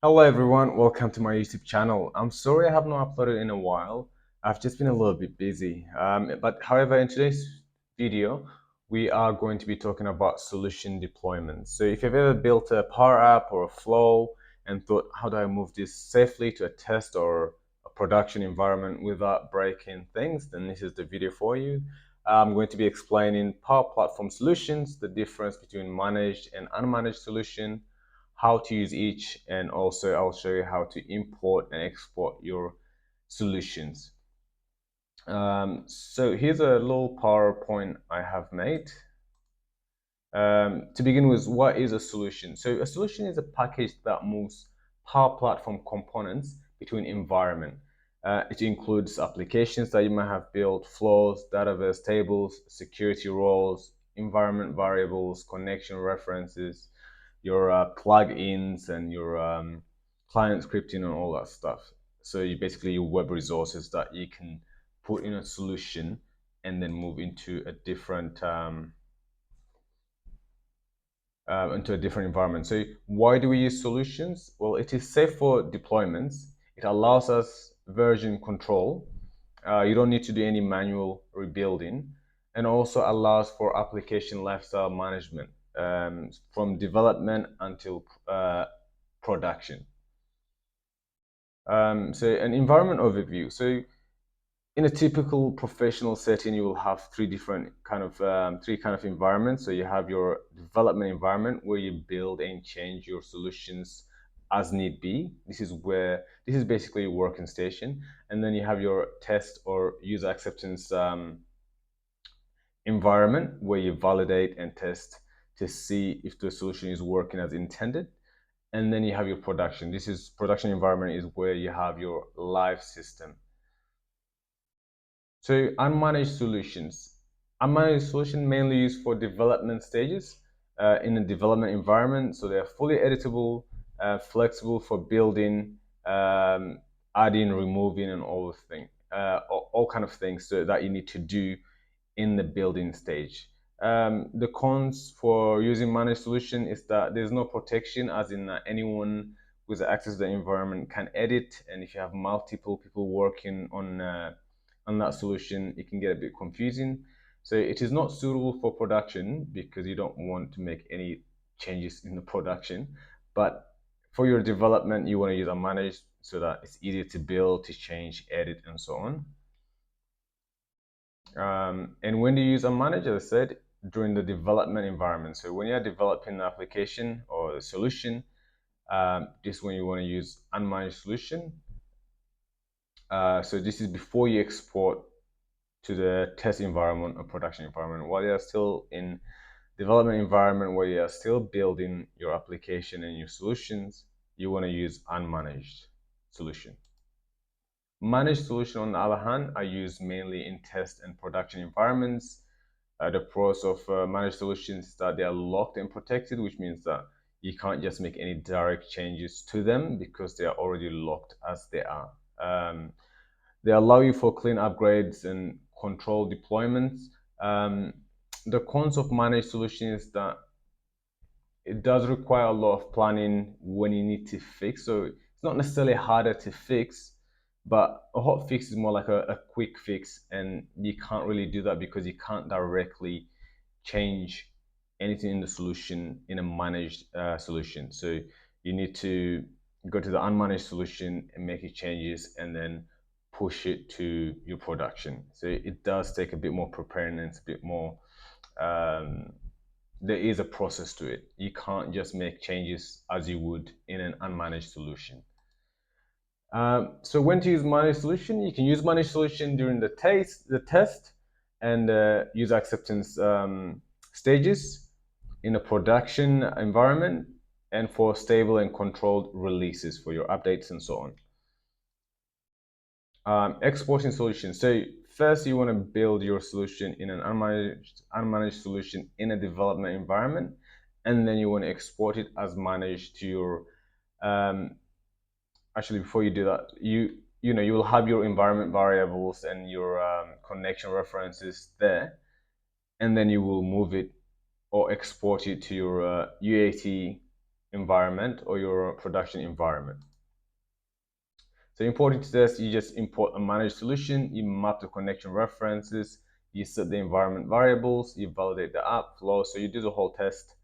Hello everyone, welcome to my YouTube channel. I'm sorry I have not uploaded in a while. I've just been a little bit busy. But however, in today's video, we are going to be talking about solution deployment. So if you've ever built a Power App or a Flow and thought, how do I move this safely to a test or a production environment without breaking things, then this is the video for you. I'm going to be explaining Power Platform solutions, the difference between managed and unmanaged solution, how to use each, and also I'll show you how to import and export your solutions. So here's a little PowerPoint I have made. To begin with, what is a solution? So a solution is a package that moves Power Platform components between environment. It includes applications that you might have built, flows, Dataverse tables, security roles, environment variables, connection references, your plugins, and your client scripting and all that stuff. So you basically your web resources that you can put in a solution and then move into a different environment. So why do we use solutions? Well, it is safe for deployments. It allows us version control. You don't need to do any manual rebuilding, and also allows for application lifecycle management from development until production. So an environment overview. So in a typical professional setting, you will have three kind of environments. So you have your development environment where you build and change your solutions as need be. This is basically your working station. And then you have your test or user acceptance environment where you validate and test to see if the solution is working as intended. And then you have your production. Production environment is where you have your live system. So unmanaged solutions. Unmanaged solution mainly used for development stages in a development environment. So they're fully editable, flexible for building, adding, removing, and all kind of things that you need to do in the building stage. The cons for using managed solution is that there's no protection, as in anyone with access to the environment can edit, and if you have multiple people working on that solution, it can get a bit confusing. So it is not suitable for production because you don't want to make any changes in the production. But for your development, you want to use unmanaged so that it's easier to build, to change, edit, and so on. And when do you use unmanaged? As I said, during the development environment. So when you're developing an application or a solution, this is when you want to use unmanaged solution. So this is before you export to the test environment or production environment. While you're still in development environment where you're still building your application and your solutions, you want to use unmanaged solution. Managed solution, on the other hand, are used mainly in test and production environments. The pros of managed solutions is that they are locked and protected, which means that you can't just make any direct changes to them because they are already locked as they are. They allow you for clean upgrades and controlled deployments. The cons of managed solutions is that it does require a lot of planning when you need to fix. So it's not necessarily harder to fix, but a hot fix is more like a quick fix, and you can't really do that because you can't directly change anything in the solution in a managed solution. So you need to go to the unmanaged solution and make your changes and then push it to your production. So it does take a bit more preparing, and it's a bit more there is a process to it. You can't just make changes as you would in an unmanaged solution. So when to use managed solution? You can use managed solution during the test and user acceptance stages in a production environment, and for stable and controlled releases for your updates and so on. Exporting solutions. So first you want to build your solution in an unmanaged solution in a development environment, and then you want to export it as managed to your actually, before you do that, you will have your environment variables and your connection references there, and then you will move it or export it to your UAT environment or your production environment. So importing to this, you just import a managed solution, you map the connection references, you set the environment variables, you validate the app flow, so you do the whole test.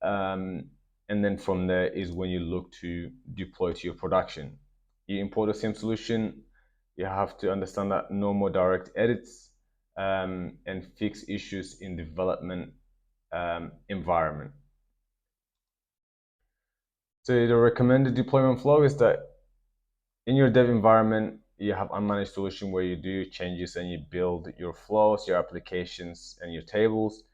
And then from there is when you look to deploy to your production. You import the same solution, you have to understand that no more direct edits, and fix issues in development environment. So the recommended deployment flow is that in your dev environment, you have unmanaged solution where you do changes and you build your flows, your applications, and your tables.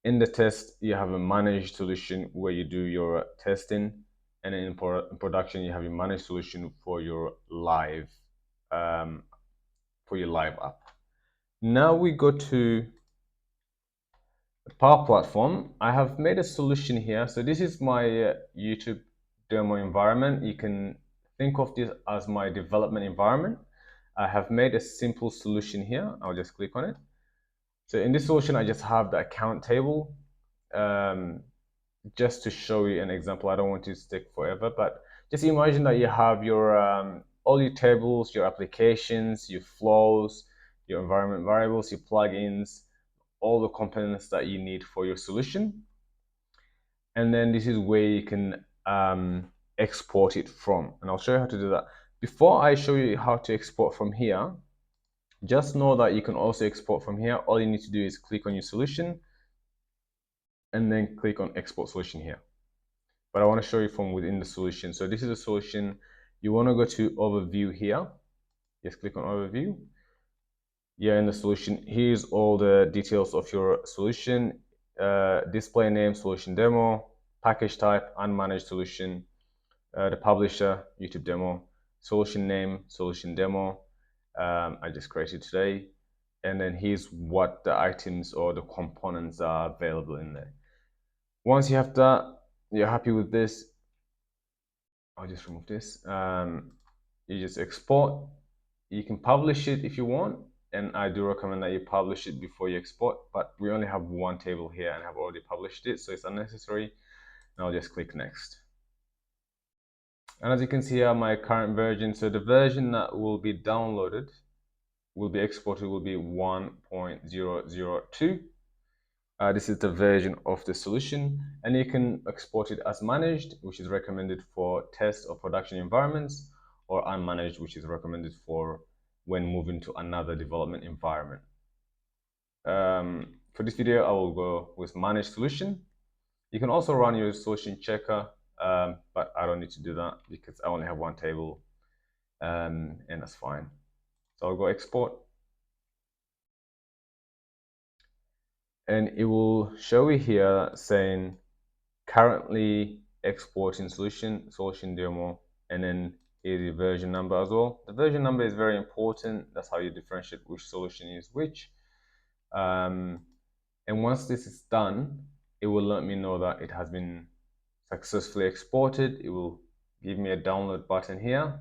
In the test, you have a managed solution where you do your testing, and in production, you have a managed solution for your live app. Now we go to the Power Platform. I have made a solution here. So this is my YouTube demo environment. You can think of this as my development environment. I have made a simple solution here. I'll just click on it. So in this solution, I just have the account table. Just to show you an example, I don't want to stick forever, but just imagine that you have your all your tables, your applications, your flows, your environment variables, your plugins, all the components that you need for your solution. And then this is where you can export it from. And I'll show you how to do that. Before I show you how to export from here, just know that you can also export from here. All you need to do is click on your solution and then click on export solution here. But I want to show you from within the solution. So this is a solution. You want to go to overview here. Just click on overview. Yeah, in the solution, here's all the details of your solution. Display name, solution demo, package type, unmanaged solution, the publisher, YouTube demo, solution name, solution demo. I just created today. And then here's what the items or the components are available in there. Once you have that, you're happy with this, I'll just remove this. You just export. You can publish it if you want, and I do recommend that you publish it before you export, but we only have one table here and I've already published it, so it's unnecessary. And I'll just click next. And as you can see here, my current version, so the version that will be downloaded, will be exported, will be 1.002. This is the version of the solution, and you can export it as managed, which is recommended for test or production environments, or unmanaged, which is recommended for when moving to another development environment. For this video, I will go with managed solution. You can also run your solution checker, but I don't need to do that because I only have one table, and that's fine. So I'll go export. And it will show you here saying currently exporting solution demo, and then here's the version number as well. The version number is very important. That's how you differentiate which solution is which. And once this is done, it will let me know that it has been successfully exported. It will give me a download button here,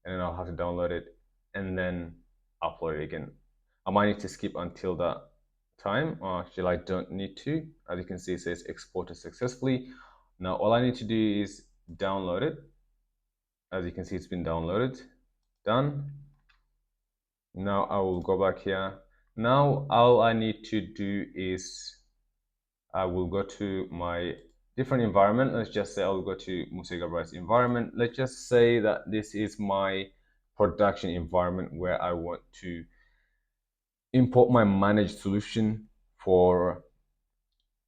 and then I'll have to download it and then upload it again. I might need to skip until that time, or actually I don't need to. As you can see, it says exported successfully. Now all I need to do is download it. As you can see, it's been downloaded. Done. Now I will go back here. Now all I need to do is I will go to my different environment. Let's just say I'll go to Musa Gabriel's environment. Let's just say that this is my production environment where I want to import my managed solution for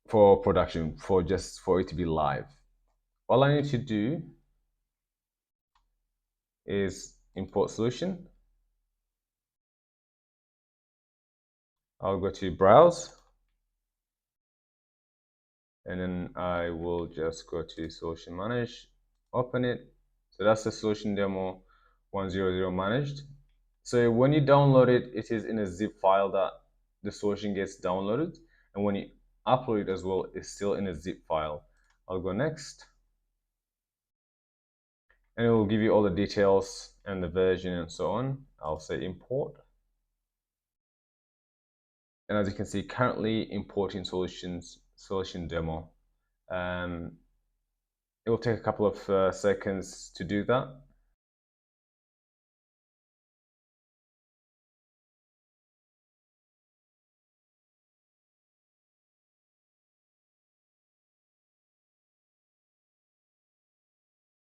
production, for it to be live. All I need to do is import solution. I'll go to browse, and then I will just go to solution manage, open it. So that's the solution demo 100 managed. So when you download it, it is in a zip file that the solution gets downloaded, and when you upload it as well, it's still in a zip file. I'll go next, and it will give you all the details and the version and so on. I'll say import, and as you can see, currently importing solution demo. It will take a couple of seconds to do that.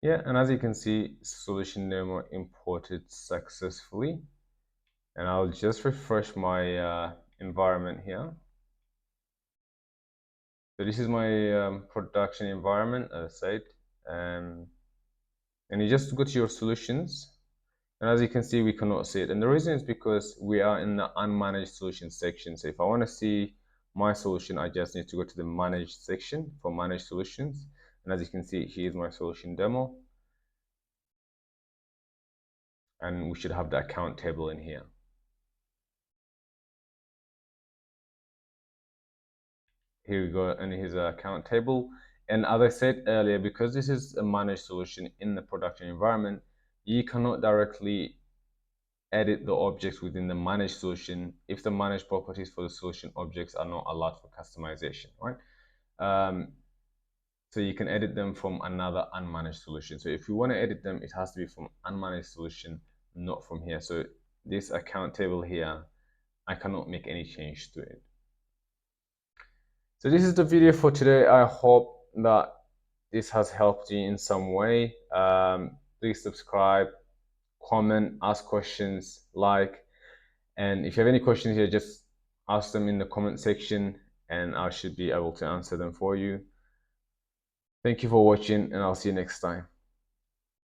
Yeah, and as you can see, solution demo imported successfully. And I'll just refresh my environment here. So this is my production environment, as I said. And you just go to your solutions. And as you can see, we cannot see it. And the reason is because we are in the unmanaged solutions section. So if I want to see my solution, I just need to go to the managed section for managed solutions. And as you can see, here's my solution demo. And we should have the account table in here. Here we go, and here's an account table. And as I said earlier, because this is a managed solution in the production environment, you cannot directly edit the objects within the managed solution if the managed properties for the solution objects are not allowed for customization, right? So you can edit them from another unmanaged solution. So if you want to edit them, it has to be from unmanaged solution, not from here. So this account table here, I cannot make any change to it. So this is the video for today. I hope that this has helped you in some way. Please subscribe, comment, ask questions, like, and if you have any questions here, just ask them in the comment section and I should be able to answer them for you. Thank you for watching, and I'll see you next time.